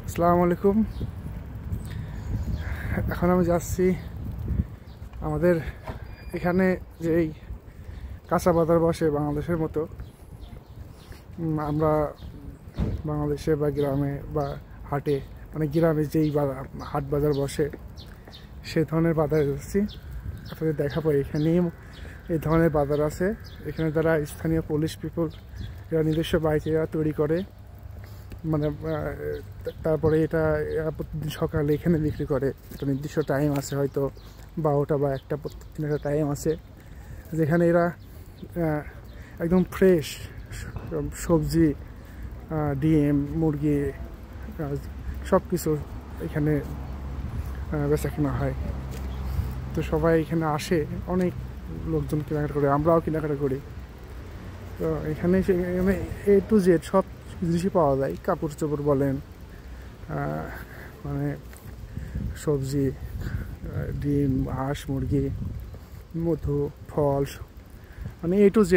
আসসালামু আলাইকুম। এখন আমি যাচ্ছি আমাদের এখানে যেই কাঁচা বাজার বসে বাংলাদেশের মতো। আমরা বাংলাদেশে বা গ্রামে বা হাটে, মানে গ্রামে যেই হাট বাজার বসে সেই ধরনের বাজারে যাচ্ছি। আপনাদের দেখা পাই এখানেই এই ধরনের বাজার আছে। এখানে যারা স্থানীয় পুলিশ পিপল এরা নিজস্ব বাইকে তৈরি করে, মানে তারপরে এটা প্রতিদিন সকালে এখানে বিক্রি করে। একটা নির্দিষ্ট টাইম আছে, হয়তো 12টা বা 1টা, প্রতিদিন একটা টাইম আছে যেখানে এরা একদম ফ্রেশ সবজি, ডিম, মুরগি সব কিছু এখানে বেচা কেনা হয়। তো সবাই এখানে আসে, অনেক লোকজন কেনাকাটা করে, আমরাও কেনাকাটা করি। তো এখানে A to Z সব জিনিসই পাওয়া যায়। কাপড় চোপড় বলেন, মানে সবজি, ডিম, হাঁস, মুরগি, মধু, ফল, মানে A to Z।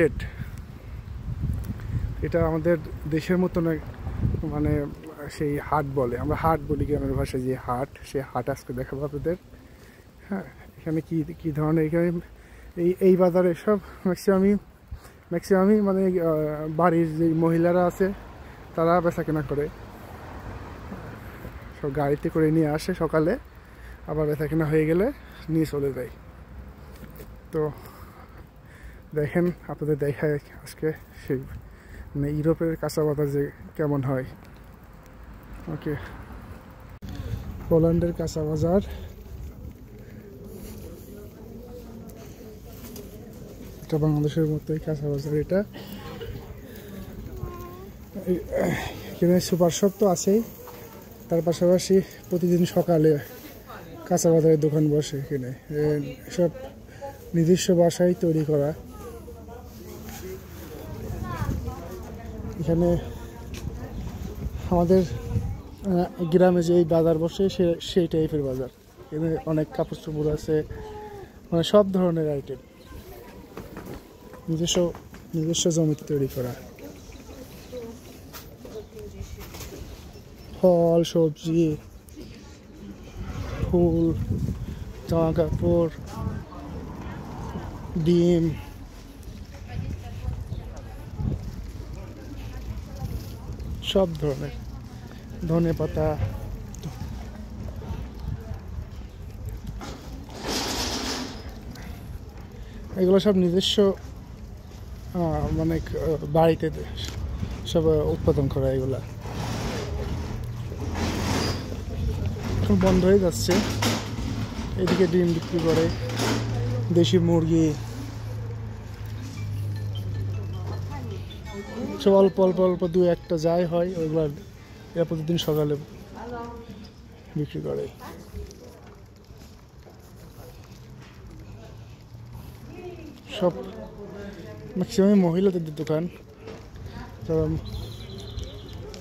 এটা আমাদের দেশের মতো নয়, মানে সেই হাট বলে, আমরা হাট বলি গ্রামের ভাষায়, যে হাট, সেই হাট আজকে দেখাবো আপনাদের। হ্যাঁ, এখানে কি ধরনের, এখানে এই বাজারে সব ম্যাক্সিমামই মানে বাড়ির যে মহিলারা আছে তারা বেচা কেনা করে, সব গাড়িতে করে নিয়ে আসে সকালে, আবার বেচা কেনা হয়ে গেলে নিয়ে চলে যায়। তো দেখেন, আপনাদের দেখায় আজকে সেই মানে ইউরোপের কাঁচা বাজার যে কেমন হয়। ওকে, পোল্যান্ডের কাঁচা বাজার। এটা বাংলাদেশের মতোই কাঁচা বাজার। এটা এখানে সুপার শপ তো আছেই, তার পাশাপাশি প্রতিদিন সকালে কাঁচা বাজারের দোকান বসে। এখানে সব নিজস্ব বাসায় তৈরি করা। এখানে আমাদের গ্রামে যে বাজার বসে সেই টাইপের বাজার। এখানে অনেক কাপড় চোপড় আছে, মানে সব ধরনের আইটেম নিজস্ব জমিতে তৈরি করা। ফল, সবজি, ফুল, জামা কাপড়, ডিম, সব ধরনের, ধনে পাতা। এগুলো সব নিজস্ব, মানে বাড়িতে সব উৎপাদন করা। এগুলা এখন বন্ধ হয়ে যাচ্ছে। এদিকে ডিম বিক্রি করে, দেশি মুরগি, সব অল্প অল্প 2-1টা যাই হয় ওইগুলো এরা প্রতিদিন সকালে বিক্রি করে। সব ম্যাক্সিমাম মহিলাদের দোকান, কারণ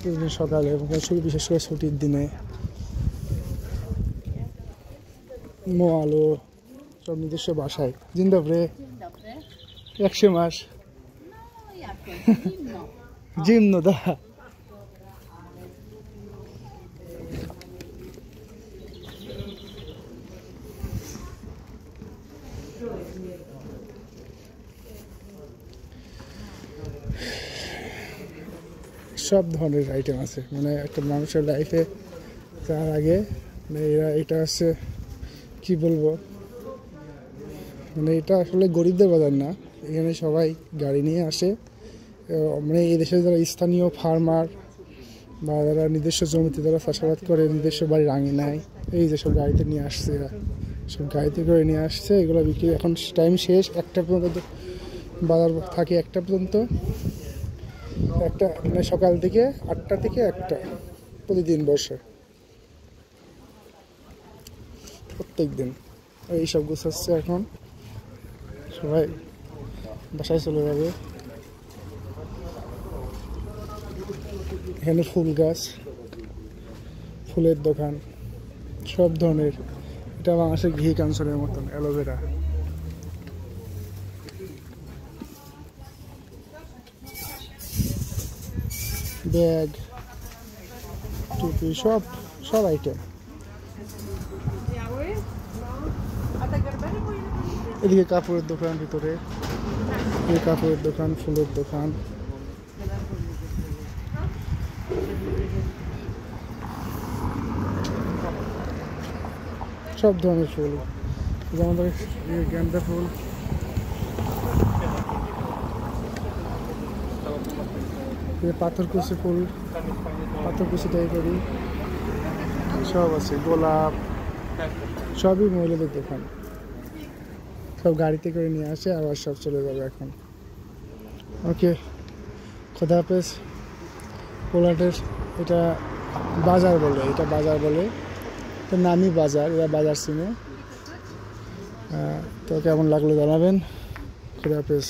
প্রতিদিন সকালে, বিশেষ করে ছুটির দিনে আলো সব নিজস্ব বাসায়। Dzień dobry. Jak się masz? Zimno, da. সব ধরনের আইটেম আছে, মানে একটা মানুষের লাইফে তার আগে, মানে এটা আছে, কি বলবো, মানে এটা আসলে গরিবদের বাজার না। এখানে সবাই গাড়ি নিয়ে আসে, মানে এই দেশের যারা স্থানীয় ফার্মার বা যারা নিজস্ব জমিতে যারা চাষাবাদ করে, নিজস্ব বাড়ির আঙিনায়, এই যে সব গাড়িতে নিয়ে আসছে, এরা সব গাড়িতে করে নিয়ে আসছে। এগুলো বিক্রি, এখন টাইম শেষ, 1টা পর্যন্ত বাজার থাকে, 1টা পর্যন্ত। একটা মানে সকাল থেকে 8টা থেকে 1টা প্রতিদিন বসে, প্রত্যেক দিন। এইসব গুছাচ্ছে, এখন সবাই বাসায় চলে যাবে। এখানে ফুল গাছ, ফুলের দোকান, সব ধরনের। এটা বাংলাদেশের ঘি ক্যান্সারের মতন, অ্যালোভেরা। ব্যাগ, টুপি সব সব আইটেম। এদিকে কাপড়ের দোকান, ভিতরে এই কাপড়ের দোকান, ফুলের দোকান, সব ধরনের ফুল, যেমন গেন্দা ফুল, পাথরকুচি ফুল, পাথরকুচি টাইপেরই সব আছে, গোলাপ, সবই মহিলাদের দোকান। সব গাড়িতে করে নিয়ে আসে, আবার সব চলে যাবে এখন। ওকে, খোদা হাফেজ। পোল্যান্ডের এটা বাজার বলে, এটা বাজার বলে, এটার নামই বাজার, এরা বাজার চিনে। তো কেমন লাগলো জানাবেন। খোদা হাফেজ।